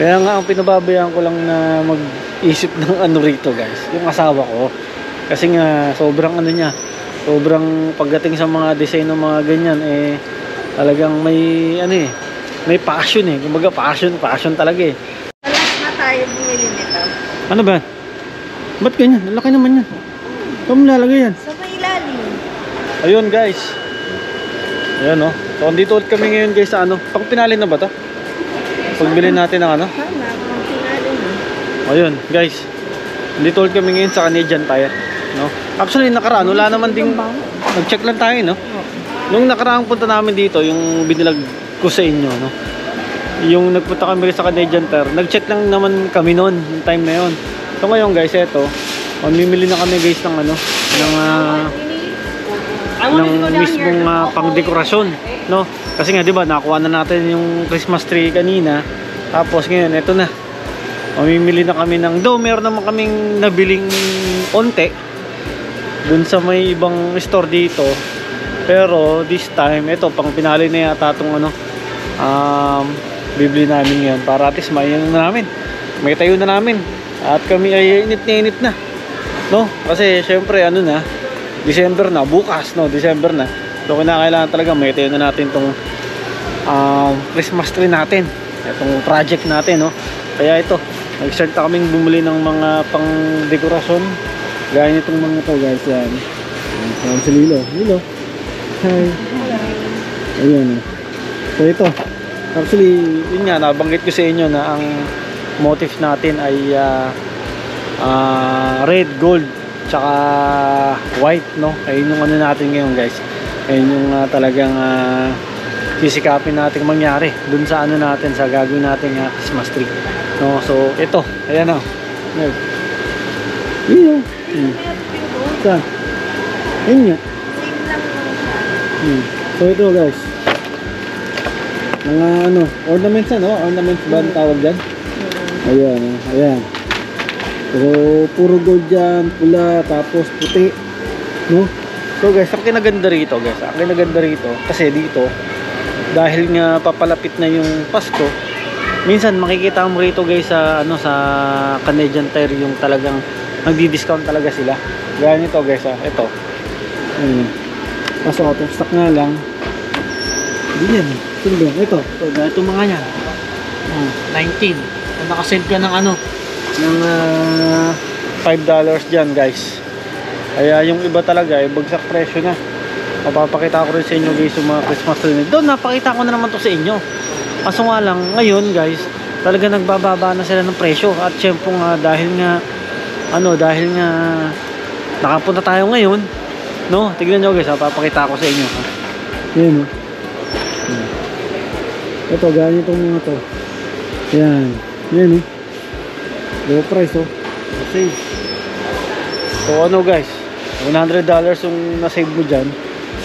Kaya nga ang pinababayaan ko lang na mag-isip ng ano rito guys, yung asawa ko. Kasi nga sobrang ano niya, sobrang pagdating sa mga design ng mga ganyan eh talagang may ano eh, may passion eh. Kumbaga passion talaga eh. Alas na tayo bumili nito. Ano ba? Ba't ganyan? Ang laki naman yan. Saan mo lalagay yan? Sa may ilalim. Ayun guys. Ayan oh. So andito ulit kami ngayon guys sa ano. Pag pinalin na ba to? Pagbili natin ng ano? Sana, kung pinalin mo. Ayun guys. Andito ulit kami ngayon sa Canadian Tire. No? Actually nakaraan, wala naman ding nag-check lang tayo no? Nung nakaraang punta namin dito, yung binilag ko sa inyo no? Yung nagpunta kami sa Canadian Tire, nag-check lang naman kami noon, yung time na yon. So ngayon guys, eto, mamimili na kami guys ng ano, ng mismong pangdekorasyon, no? Kasi nga 'di ba, nakuha na natin yung Christmas tree kanina. Tapos ngayon eto na. Mamimili na kami ng meron naman kaming nabiling onte dun sa may ibang store dito. Pero this time, eto pang pinali na yata tong ano, bibili namin ngayon para at least may namin. May tayo na namin. At kami ay init na, no? Kasi syempre ano na, December na, bukas no, December na. So kinakailangan talaga may tayo na natin tong Christmas tree natin, itong project natin no. Kaya ito, nag-start na kaming bumili ng mga pang dekorasyon. Gaya nitong mga to guys, yan. Ayan si Lilo. Hi. Ayan. So ito, actually yun nga, nabanggit ko sa inyo na ang motif natin ay red, gold tsaka white no. Ayun yung ano natin ngayon guys. Ayun yung talagang sisikapin natin mangyari dun sa ano natin, sa gagawin natin Christmas tree no. So ito, ayan o. Yun o. Saan? Ayun nga. So ito guys, mga ano, ornaments ano, ornaments ba ang tawag dyan? Ayan, ayan. So puro gold dyan, pula, tapos puti, no? So guys, ang kinaganda rito guys, ang kinaganda rito kasi dito, dahil nga papalapit na yung Pasko, minsan makikita mo rito guys sa ano, sa Canadian Tire yung talagang nagdi-discount talaga sila. Gaya nito guys, ito. Pasok ako, stock nga lang. Hindi yan. Ito mga yan. 19. Kung nakasend ka ng ano, ng $5 dyan guys. Kaya yung iba talaga, bagsak presyo na. Mapapakita ko rin sa inyo guys yung mga Christmas tree. Doon, napakita ko na naman to sa inyo. Kaso nga lang, ngayon guys, talaga nagbababa na sila ng presyo. At syempre dahil nga nakapunta tayo ngayon, no? Tignan nyo guys, papakita ko sa inyo. Yan o. Ito, ganyan itong mga to. Yan. Yan o. Low price o. Save. So ano guys, $100 yung nasave mo dyan.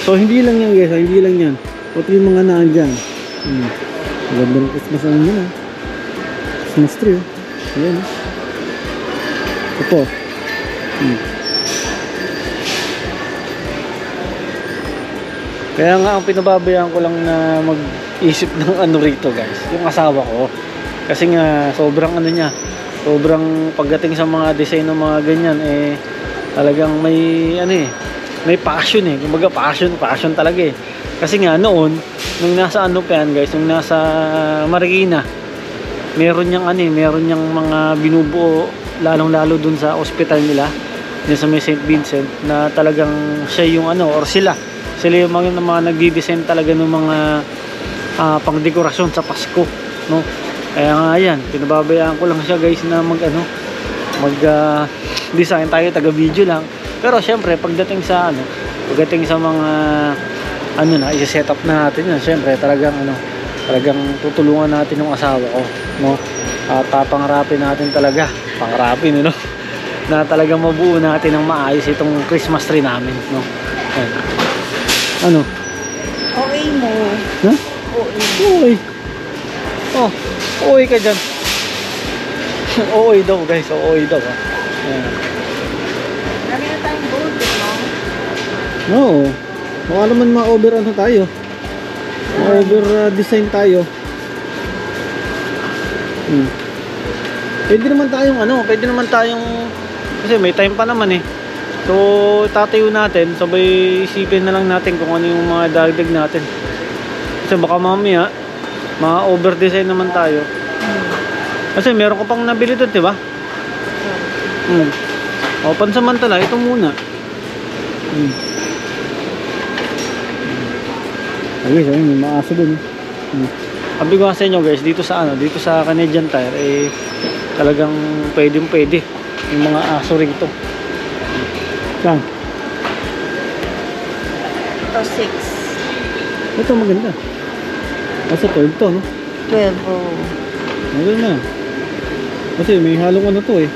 So hindi lang yan guys, hindi lang yan. Pati yung mga naan dyan. Maganda ng Christmas ano yun Christmas tree o. Yan o. Ito. Kaya nga ang pinababayaan ko lang na mag-isip ng ano rito guys, yung asawa ko. Kasi nga sobrang ano niya, sobrang pagdating sa mga design ng mga ganyan eh talagang may ano eh, may passion eh. Kumbaga passion talaga eh. Kasi nga noon, nung nasa ano pa yan guys, nung nasa Marikina, meron niyang ano eh, meron niyang mga binubuo lalong-lalo dun sa ospital nila, dun sa may St. Vincent, na talagang siya yung ano, or sila yung mga nagdi-design talaga ng mga pangdekorasyon sa Pasko, no? Kaya nga yan, pinababayaan ko lang siya guys na mag-design tayo, taga-video lang. Pero syempre pagdating sa mga ano na, i-set up na natin yun, syempre talagang tutulungan natin yung asawa ko, no? At pangarapin natin talaga, no? Na talagang mabuo natin ng maayos itong Christmas tree namin, no? Ayan. Ano? Okay mo. Ha? Okay. Oh, okay ka dyan. Okay daw guys, okay daw. Ayan. Dami na tayong gold, no? Oo. Baka naman ma-over ano tayo. Ma-over design tayo. Pwede naman tayong pwede naman tayong, kasi may time pa naman eh. So tatayo natin, sabay isipin na lang natin kung ano yung mga dagdag natin. Kasi baka mamaya ma-over-design naman tayo. Kasi meron ko pang nabili doon, di ba? O, pansamantala, ito muna. Okay, so may maaso doon. Sabi ko sa inyo guys, dito sa Canadian Tire, eh, talagang pwede yung mga aso rito. Saan? Ito 6. Ito maganda. Kasi 12 to, no? 12, oh. Maganda. Kasi may halong ano to eh.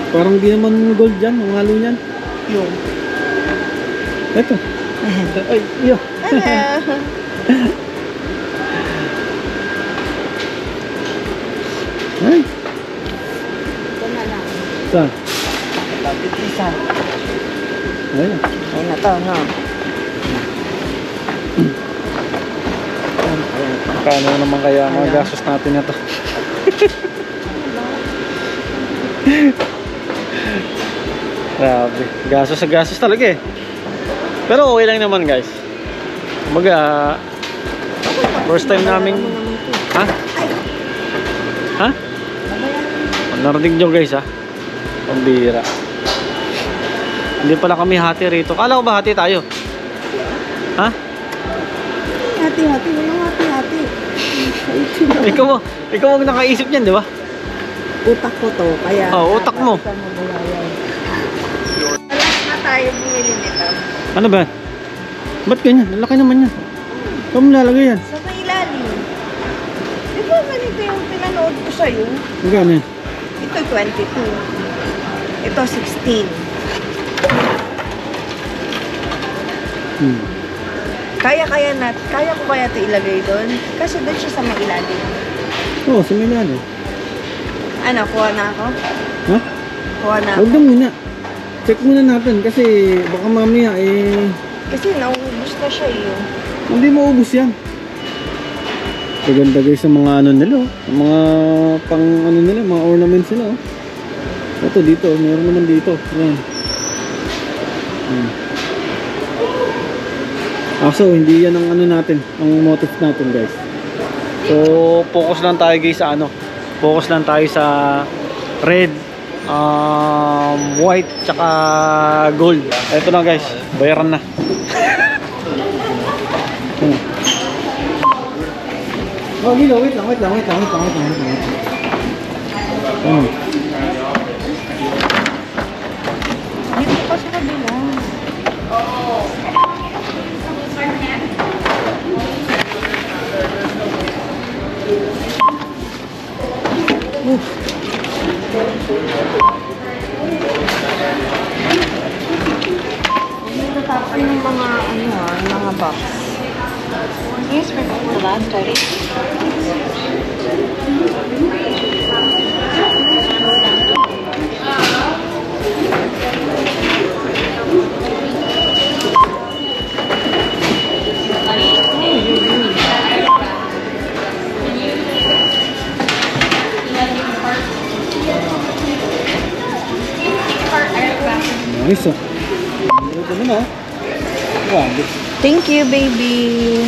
Parang di naman gold dyan, ang halo niyan. Yung. Ito. Ay, iyo. Hello. Ay, Ito na lang. saan? Lapit isa. Ayun. Ay na to, no? Kano naman kaya mga gastos natin na to? Grabe. Gastos talaga eh. Pero okay lang naman guys. Kumbaga, first time namin... Ha? Ha? Narinig nyo guys ha? Pambira. Hindi pala kami hati rito. Kala ko ba hati tayo? Ha? Hati-hati. Walang hati-hati. Ikaw ang nakaisip niyan, di ba? Utak ko to. Kaya... Oh, utak mo. Alas na tayo bumili nito. Ano ba? Ba't ganyan? Ang laki naman yan. Saan mo lalagay yan? Sa may ilalim. Di ba ganito yung pinanood ko sa'yo? Magkano yan? Ito 22. Ito 16. Kaya ko kaya ito ilagay doon? Kasi doon siya sa may ilalim. Oo, sa may lalo. Ano, kuha na ako? Ha? Kuha na Huwag ako. na muna. Check muna natin kasi baka mamaya eh... Kasi nauubos na siya yun. Hindi maubos yan. Maganda guys sa mga ano nila oh. Ang mga pang ano nila, mga ornaments nila oh. Ito dito, meron naman dito. Yan. So hindi yan ang ano natin, ang motif natin guys. So focus lang tayo guys sa ano. Focus lang tayo sa red, white, tsaka gold. Ito na guys, bayaran na. Oh, Gino, wait lang. Dito pa sa kabila. Natapon ng mga mga box. Yes, we're going to that, sorry. Nice ah. Ito naman ah. Grabe. Thank you, baby.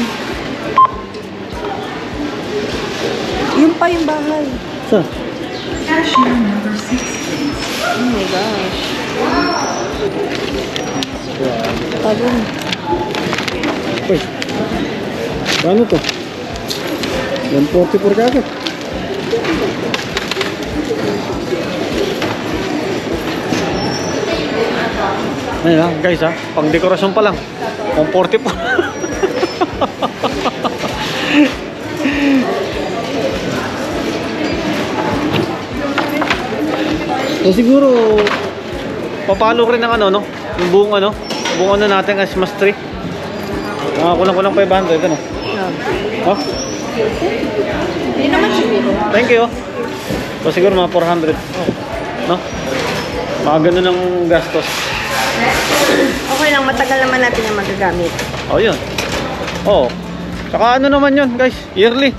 Yung pa yung bahay. Saan? Oh my gosh. Grabe. Talon. Uy. Paano to? 144 kagad. Ayan lang guys ha, pang dekorasyon pa lang 140 pa. So siguro papalo rin ng ano no, yung buong ano natin Christmas tree. Kulang 500 ano. Oh? Hindi naman siguro. Thank you. So siguro mga 400. No? Mga ganun ang gastos. Okay lang, matagal naman natin yung magagamit. Oh, yun. Oh. Saka ano naman yun, guys? Yearly.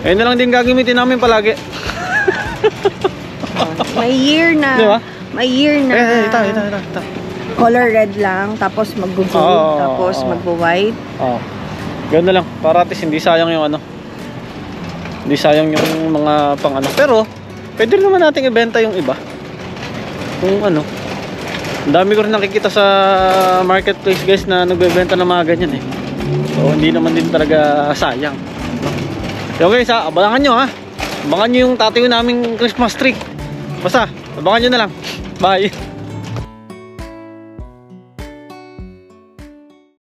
Eh na lang din gagamitin namin palagi. May year na. Di ba? May year na. Ito. Color red lang, tapos mag-gold, tapos mag-white. Oo. Ganoon na lang. Para at least hindi sayang yung ano. Hindi sayang yung mga pang ano. Pero, pwede rin naman nating ibenta yung iba. Kung ano. Ang dami ko rin nakikita sa marketplace guys na nagbebenta ng mga ganyan eh. So, hindi naman din talaga sayang. So guys ha, abangan nyo ha. Abangan nyo yung tatayo naming Christmas tree. Basta, abangan nyo na lang. Bye.